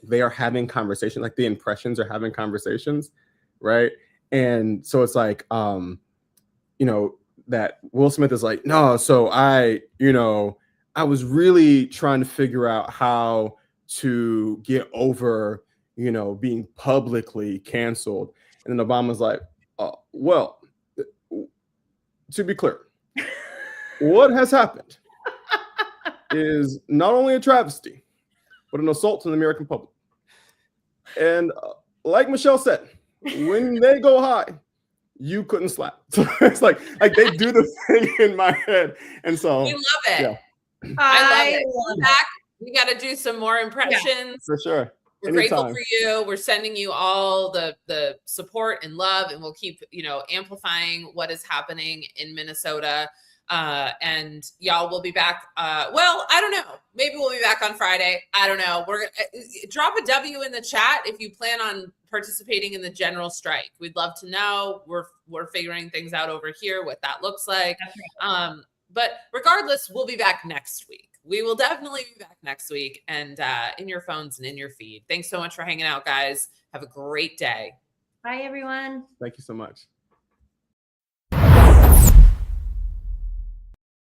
they are having conversations, like the impressions are having conversations, right? And so it's like you know, that Will Smith is like, no, so I was really trying to figure out how to get over, being publicly canceled. And then Obama's like, well, to be clear, what has happened is not only a travesty, but an assault on the American public. And like Michelle said, when they go high, you couldn't slap. So it's like they do the thing in my head. And so we love it. Yeah. I love it. Back. We got to do some more impressions. Yeah, for sure. We're grateful for you. We're sending you all the support and love, and we'll keep, amplifying what is happening in Minnesota. And y'all will be back. Well, I don't know. Maybe we'll be back on Friday. I don't know. We're gonna drop a W in the chat if you plan on participating in the general strike. We'd love to know. We're figuring things out over here, what that looks like. But regardless, we'll be back next week. We will definitely be back next week and in your phones and in your feed. Thanks so much for hanging out, guys. Have a great day. Bye, everyone. Thank you so much.